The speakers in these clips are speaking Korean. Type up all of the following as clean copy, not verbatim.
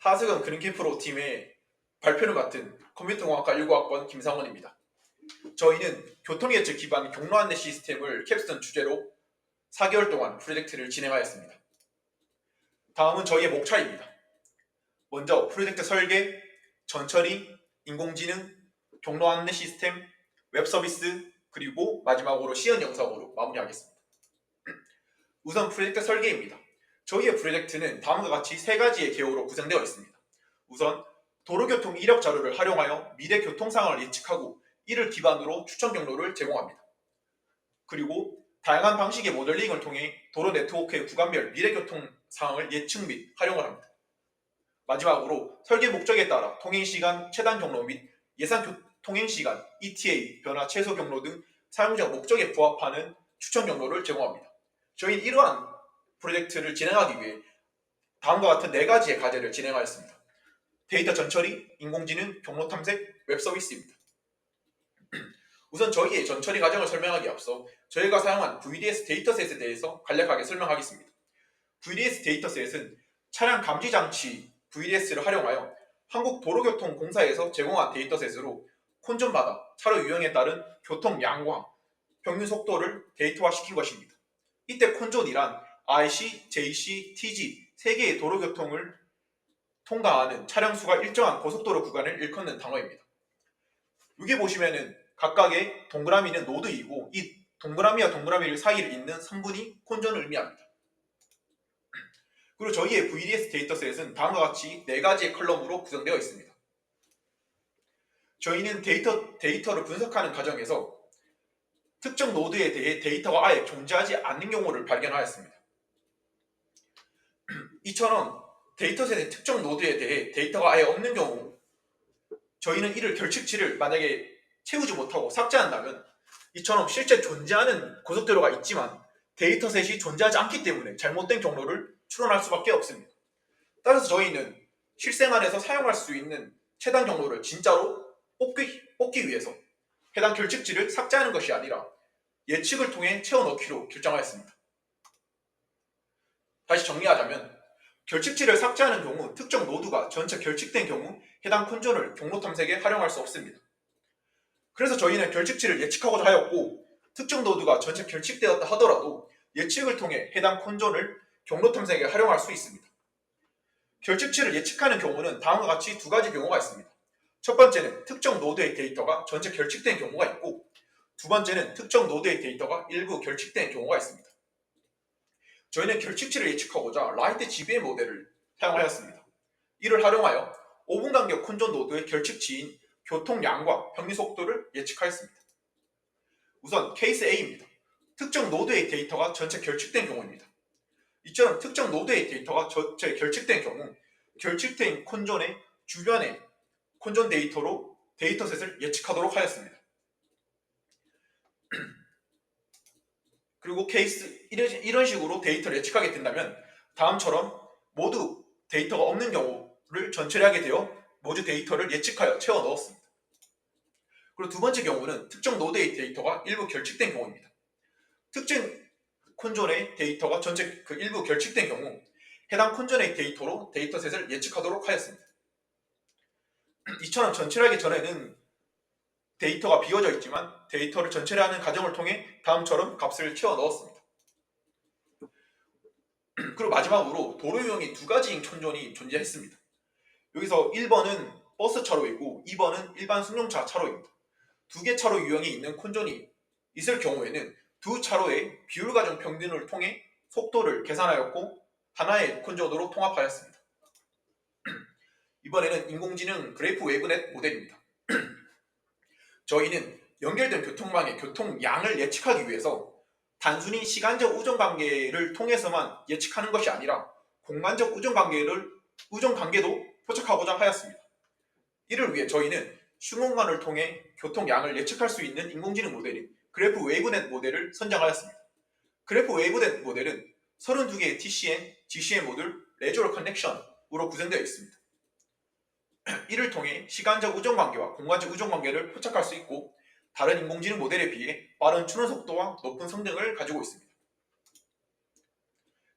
하승은 그린캠 프로팀의 발표를 맡은 컴퓨터공학과 1구학번 김상원입니다. 저희는 교통예측 기반 경로안내 시스템을 캡스톤 주제로 4개월 동안 프로젝트를 진행하였습니다. 다음은 저희의 목차입니다. 먼저 프로젝트 설계, 전처리, 인공지능, 경로안내 시스템, 웹서비스, 그리고 마지막으로 시연 영상으로 마무리하겠습니다. 우선 프로젝트 설계입니다. 저희의 프로젝트는 다음과 같이 3가지의 개요로 구성되어 있습니다. 우선 도로교통 이력 자료를 활용하여 미래 교통 상황을 예측하고 이를 기반으로 추천 경로를 제공합니다. 그리고 다양한 방식의 모델링을 통해 도로 네트워크의 구간별 미래 교통 상황을 예측 및 활용을 합니다. 마지막으로 설계 목적에 따라 통행시간, 최단 경로 및 예상 통행시간, ETA, 변화 최소 경로 등 사용자 목적에 부합하는 추천 경로를 제공합니다. 저희는 이러한 프로젝트를 진행하기 위해 다음과 같은 4가지의 과제를 진행하였습니다. 데이터 전처리, 인공지능, 경로 탐색, 웹서비스입니다. 우선 저희의 전처리 과정을 설명하기에 앞서 저희가 사용한 VDS 데이터셋에 대해서 간략하게 설명하겠습니다. VDS 데이터셋은 차량 감지 장치 VDS를 활용하여 한국도로교통공사에서 제공한 데이터셋으로 콘존마다 차로 유형에 따른 교통 양과 평균 속도를 데이터화시킨 것입니다. 이때 콘존이란 IC, JC, TG 3개의 도로교통을 통과하는 차량 수가 일정한 고속도로 구간을 일컫는 단어입니다. 여기 보시면은 각각의 동그라미는 노드이고 이 동그라미와 동그라미 사이를 잇는 선분이 콘존을 의미합니다. 그리고 저희의 VDS 데이터셋은 다음과 같이 4가지의 컬럼으로 구성되어 있습니다. 저희는 데이터를 분석하는 과정에서 특정 노드에 대해 데이터가 아예 존재하지 않는 경우를 발견하였습니다. 이처럼 데이터셋의 특정 노드에 대해 데이터가 아예 없는 경우 저희는 이를 결측치를 만약에 채우지 못하고 삭제한다면 이처럼 실제 존재하는 고속도로가 있지만 데이터셋이 존재하지 않기 때문에 잘못된 경로를 추론할 수밖에 없습니다. 따라서 저희는 실생활에서 사용할 수 있는 최단 경로를 진짜로 뽑기 위해서 해당 결측치를 삭제하는 것이 아니라 예측을 통해 채워넣기로 결정하였습니다. 다시 정리하자면 결측치를 삭제하는 경우 특정 노드가 전체 결측된 경우 해당 콘존을 경로 탐색에 활용할 수 없습니다. 그래서 저희는 결측치를 예측하고자 하였고 특정 노드가 전체 결측되었다 하더라도 예측을 통해 해당 콘존을 경로 탐색에 활용할 수 있습니다. 결측치를 예측하는 경우는 다음과 같이 2가지 경우가 있습니다. 첫 번째는 특정 노드의 데이터가 전체 결측된 경우가 있고 두 번째는 특정 노드의 데이터가 일부 결측된 경우가 있습니다. 저희는 결측치를 예측하고자 라이트 GBM 모델을 사용하였습니다. 이를 활용하여 5분 간격 콘존 노드의 결측치인 교통량과 평균 속도를 예측하였습니다. 우선 케이스 A입니다. 특정 노드의 데이터가 전체 결측된 경우입니다. 이처럼 특정 노드의 데이터가 전체 결측된 경우 결측된 콘존의 주변의 콘존 데이터로 데이터셋을 예측하도록 하였습니다. 그리고 이런 식으로 데이터를 예측하게 된다면 다음처럼 모두 데이터가 없는 경우를 전처리하게 되어 모두 데이터를 예측하여 채워 넣었습니다. 그리고 두 번째 경우는 특정 노드의 데이터가 일부 결측된 경우입니다. 특정 콘존의 데이터가 전체 일부 결측된 경우 해당 콘존의 데이터로 데이터셋을 예측하도록 하였습니다. 이처럼 전처리하기 전에는 데이터가 비워져 있지만 데이터를 전처리하는 과정을 통해 다음처럼 값을 채워 넣었습니다. 그리고 마지막으로 도로 유형이 2가지인 콘존이 존재했습니다. 여기서 1번은 버스 차로이고 2번은 일반 승용차 차로입니다. 2개 차로 유형이 있는 콘존이 있을 경우에는 두 차로의 비율 가중 평균을 통해 속도를 계산하였고 하나의 콘존으로 통합하였습니다. 이번에는 인공지능 그래프 웨이브넷 모델입니다. 저희는 연결된 교통망의 교통량을 예측하기 위해서 단순히 시간적 우정관계를 통해서만 예측하는 것이 아니라 공간적 우정관계도 포착하고자 하였습니다. 이를 위해 저희는 시공간을 통해 교통량을 예측할 수 있는 인공지능 모델인 그래프 웨이브넷 모델을 선정하였습니다. 그래프 웨이브넷 모델은 32개의 TCN, GCN 모듈, 레저럴 커넥션으로 구성되어 있습니다. 이를 통해 시간적 우정관계와 공간적 우정관계를 포착할 수 있고 다른 인공지능 모델에 비해 빠른 추론 속도와 높은 성능을 가지고 있습니다.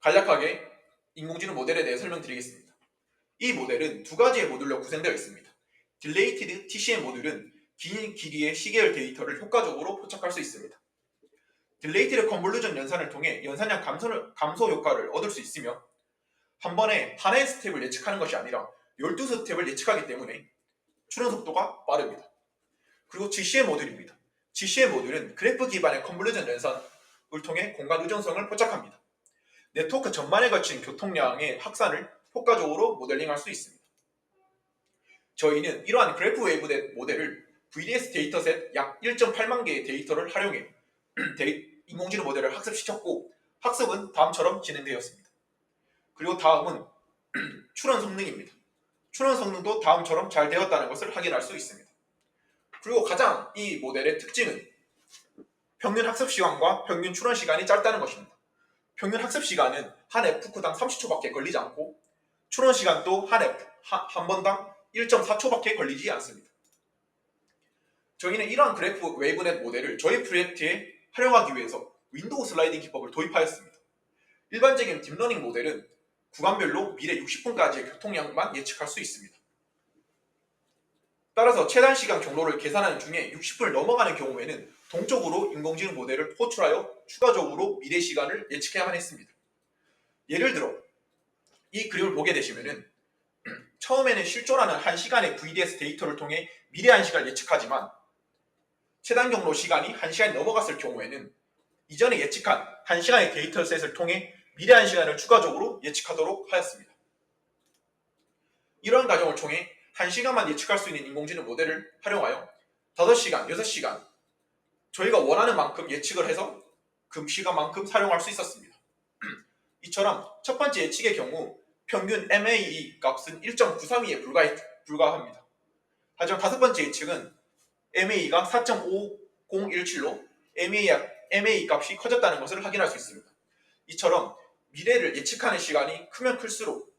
간략하게 인공지능 모델에 대해 설명드리겠습니다. 이 모델은 두 가지의 모듈로 구성되어 있습니다. Dilated TCM 모듈은 긴 길이의 시계열 데이터를 효과적으로 포착할 수 있습니다. Dilated Convolution 연산을 통해 연산량 감소 효과를 얻을 수 있으며 한 번에 하나의 스텝을 예측하는 것이 아니라 12스텝을 예측하기 때문에 추론 속도가 빠릅니다. 그리고 GCM 모듈입니다. GCM 모듈은 그래프 기반의 컨볼루전 연산을 통해 공간 의존성을 포착합니다. 네트워크 전반에 걸친 교통량의 확산을 효과적으로 모델링할 수 있습니다. 저희는 이러한 그래프 웨이브넷 모델을 VDS 데이터셋 약 1.8만 개의 데이터를 활용해 인공지능 모델을 학습시켰고 학습은 다음처럼 진행되었습니다. 그리고 다음은 추론 성능입니다. 추론 성능도 다음처럼 잘 되었다는 것을 확인할 수 있습니다. 그리고 가장 이 모델의 특징은 평균 학습 시간과 평균 추론 시간이 짧다는 것입니다. 평균 학습 시간은 한 F당 30초밖에 걸리지 않고 추론 시간도 한 번당 1.4초밖에 걸리지 않습니다. 저희는 이러한 그래프 웨이브넷 모델을 저희 프로젝트에 활용하기 위해서 윈도우 슬라이딩 기법을 도입하였습니다. 일반적인 딥러닝 모델은 구간별로 미래 60분까지의 교통량만 예측할 수 있습니다. 따라서 최단 시간 경로를 계산하는 중에 60분을 넘어가는 경우에는 동적으로 인공지능 모델을 호출하여 추가적으로 미래 시간을 예측해야만 했습니다. 예를 들어 이 그림을 보게 되시면은 처음에는 실존하는 1시간의 VDS 데이터를 통해 미래 1시간을 예측하지만 최단 경로 시간이 1시간이 넘어갔을 경우에는 이전에 예측한 1시간의 데이터셋을 통해 미래 1시간을 추가적으로 예측하도록 하였습니다. 이러한 과정을 통해 1시간만 예측할 수 있는 인공지능 모델을 활용하여 5시간, 6시간 저희가 원하는 만큼 예측을 해서 그 시간만큼 사용할 수 있었습니다. 이처럼 첫 번째 예측의 경우 평균 MAE 값은 1.932에 불과합니다. 하지만 다섯 번째 예측은 MAE가 4.5017로 MAE 값이 커졌다는 것을 확인할 수 있습니다. 이처럼 미래를 예측하는 시간이 크면 클수록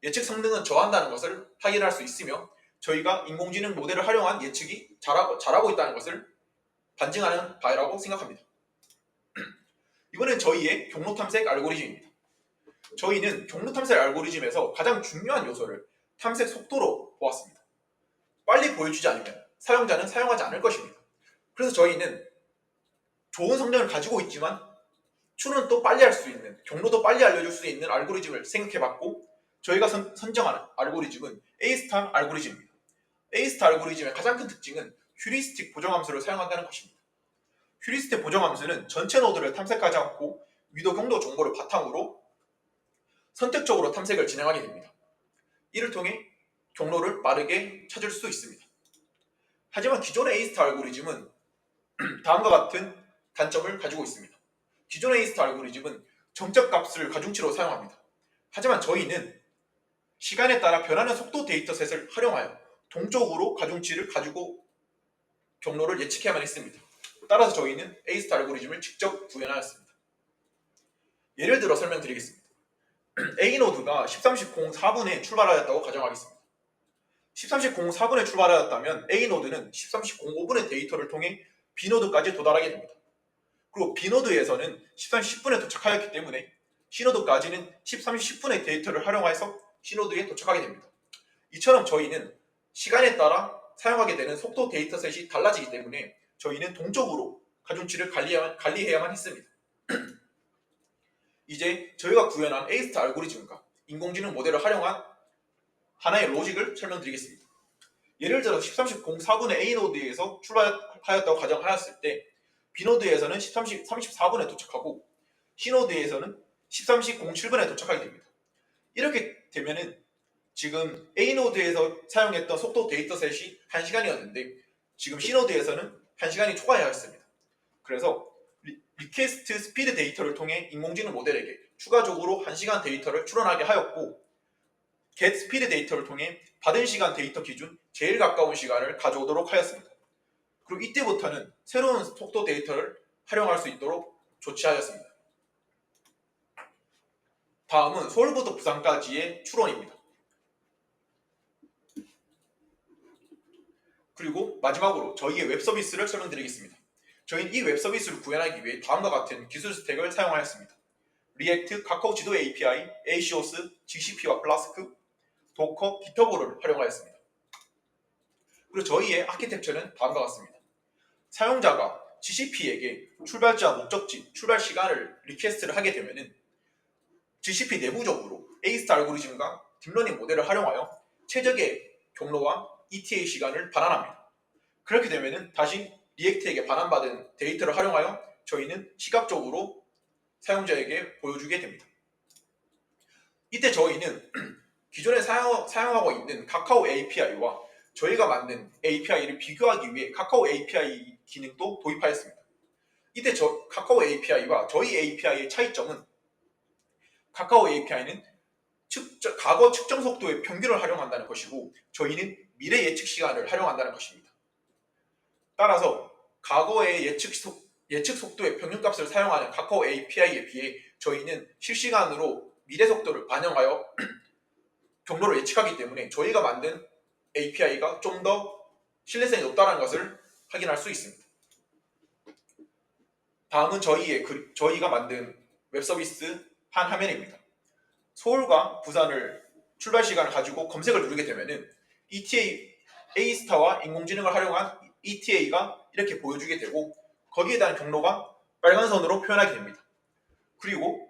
예측 성능은 저한다는 것을 확인할 수 있으며 저희가 인공지능 모델을 활용한 예측이 잘하고 있다는 것을 반증하는 바라고 생각합니다. 이번엔 저희의 경로 탐색 알고리즘입니다. 저희는 경로 탐색 알고리즘에서 가장 중요한 요소를 탐색 속도로 보았습니다. 빨리 보여주지 않으면 사용자는 사용하지 않을 것입니다. 그래서 저희는 좋은 성능을 가지고 있지만 추론도 빨리 할 수 있는, 경로도 빨리 알려줄 수 있는 알고리즘을 생각해봤고 저희가 선정하는 알고리즘은 A-스타 알고리즘입니다. A-스타 알고리즘의 가장 큰 특징은 휴리스틱 보정함수를 사용한다는 것입니다. 휴리스틱 보정함수는 전체 노드를 탐색하지 않고 위도 경로 정보를 바탕으로 선택적으로 탐색을 진행하게 됩니다. 이를 통해 경로를 빠르게 찾을 수 있습니다. 하지만 기존의 A-스타 알고리즘은 다음과 같은 단점을 가지고 있습니다. 기존의 A-스타 알고리즘은 정적 값을 가중치로 사용합니다. 하지만 저희는 시간에 따라 변하는 속도 데이터셋을 활용하여 동적으로 가중치를 가지고 경로를 예측해야만 했습니다. 따라서 저희는 A-스타 알고리즘을 직접 구현하였습니다. 예를 들어 설명드리겠습니다. A노드가 13시 04분에 출발하였다고 가정하겠습니다. 13시 04분에 출발하였다면 A노드는 13시 05분의 데이터를 통해 B노드까지 도달하게 됩니다. 그리고 B노드에서는 13시 10분에 도착하였기 때문에 C노드까지는 13시 10분의 데이터를 활용해서 C노드에 도착하게 됩니다. 이처럼 저희는 시간에 따라 사용하게 되는 속도 데이터셋이 달라지기 때문에 저희는 동적으로 가중치를 관리해야만 했습니다. 이제 저희가 구현한 A-스타 알고리즘과 인공지능 모델을 활용한 하나의 로직을 설명드리겠습니다. 예를 들어 13시 04분에 A노드에서 출발하였다고 가정하였을 때 B노드에서는 13시 34분에 도착하고 C노드에서는 13시 07분에 도착하게 됩니다. 이렇게 되면은 지금 A노드에서 사용했던 속도 데이터셋이 1시간이었는데 지금 C노드에서는 1시간이 초과하였습니다. 그래서 리퀘스트 스피드 데이터를 통해 인공지능 모델에게 추가적으로 1시간 데이터를 출원하게 하였고 get 스피드 데이터를 통해 받은 시간 데이터 기준 제일 가까운 시간을 가져오도록 하였습니다. 그리고 이때부터는 새로운 속도 데이터를 활용할 수 있도록 조치하였습니다. 다음은 서울부터 부산까지의 추론입니다. 그리고 마지막으로 저희의 웹 서비스를 설명드리겠습니다. 저희는 이 웹 서비스를 구현하기 위해 다음과 같은 기술 스택을 사용하였습니다. 리액트, 카카오 지도 API, ACOS, GCP와 플라스크, 도커, 기터브를 활용하였습니다. 그리고 저희의 아키텍처는 다음과 같습니다. 사용자가 GCP에게 출발지와 목적지, 출발 시간을 리퀘스트를 하게 되면은 GCP 내부적으로 A-스타 알고리즘과 딥러닝 모델을 활용하여 최적의 경로와 ETA 시간을 반환합니다. 그렇게 되면은 다시 리액트에게 반환받은 데이터를 활용하여 저희는 시각적으로 사용자에게 보여주게 됩니다. 이때 저희는 기존에 사용하고 있는 카카오 API와 저희가 만든 API를 비교하기 위해 카카오 API 기능도 도입하였습니다. 이때 카카오 API와 저희 API의 차이점은 카카오 API는 과거 측정 속도의 평균을 활용한다는 것이고 저희는 미래 예측 시간을 활용한다는 것입니다. 따라서 과거의 예측 속도의 평균값을 사용하는 카카오 API에 비해 저희는 실시간으로 미래 속도를 반영하여 경로를 예측하기 때문에 저희가 만든 API가 좀 더 신뢰성이 높다는 것을 확인할 수 있습니다. 다음은 저희가 만든 웹 서비스 한 화면입니다. 서울과 부산을 출발 시간을 가지고 검색을 누르게 되면은 ETA, A-스타와 인공지능을 활용한 ETA가 이렇게 보여주게 되고 거기에 대한 경로가 빨간 선으로 표현하게 됩니다. 그리고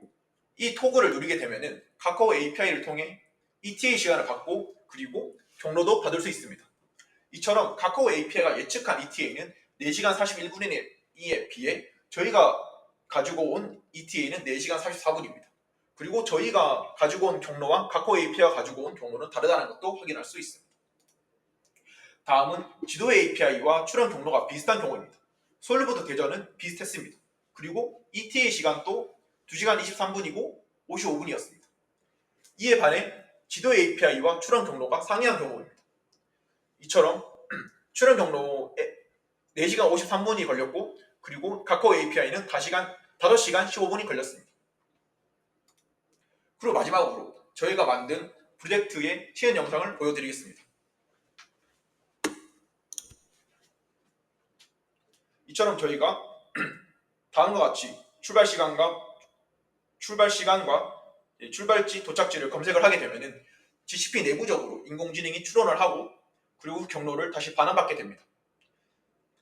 이 토글을 누르게 되면은 카카오 API를 통해 ETA 시간을 받고 그리고 경로도 받을 수 있습니다. 이처럼 카카오 API가 예측한 ETA는 4시간 41분에 비해 저희가 가지고 온 ETA는 4시간 44분입니다. 그리고 저희가 가지고 온 경로와 카카오 API가 가지고 온 경로는 다르다는 것도 확인할 수 있습니다. 다음은 지도 API와 출현 경로가 비슷한 경우입니다. 서울부터 대전은 비슷했습니다. 그리고 ETA 시간도 2시간 23분이고 55분이었습니다. 이에 반해 지도 API와 출현 경로가 상이한 경우입니다. 이처럼 출현 경로에 4시간 53분이 걸렸고 그리고 카카오 API는 5시간 15분이 걸렸습니다. 그리고 마지막으로 저희가 만든 프로젝트의 시연 영상을 보여드리겠습니다. 이처럼 저희가 다음과 같이 출발지, 도착지를 검색을 하게 되면은 GCP 내부적으로 인공지능이 추론을 하고 그리고 경로를 다시 반환받게 됩니다.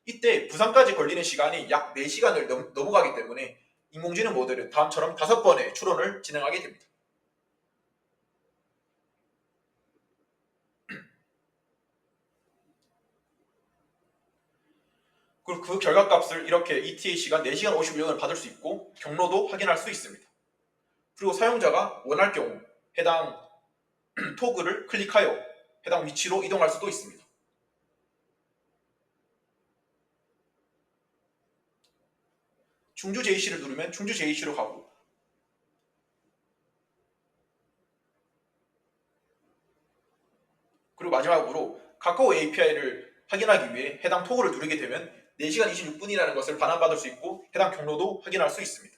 이때 부산까지 걸리는 시간이 약 4시간을 넘어가기 때문에 인공지능 모델은 다음처럼 5번의 추론을 진행하게 됩니다. 그리고 그 결과값을 이렇게 ETA 시간 4시간 51분을 받을 수 있고 경로도 확인할 수 있습니다. 그리고 사용자가 원할 경우 해당 토글을 클릭하여 해당 위치로 이동할 수도 있습니다. 충주 JC를 누르면 충주 JC로 가고 그리고 마지막으로 카카오 API를 확인하기 위해 해당 토글을 누르게 되면 4시간 26분이라는 것을 반환받을 수 있고 해당 경로도 확인할 수 있습니다.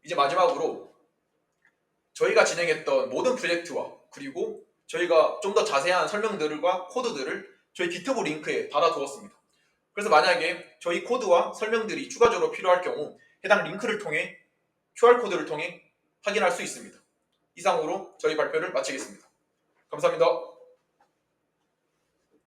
이제 마지막으로 저희가 진행했던 모든 프로젝트와 그리고 저희가 좀 더 자세한 설명들과 코드들을 저희 기터브 링크에 달아두었습니다. 그래서 만약에 저희 코드와 설명들이 추가적으로 필요할 경우 해당 링크를 통해 QR코드를 통해 확인할 수 있습니다. 이상으로 저희 발표를 마치겠습니다. 감사합니다.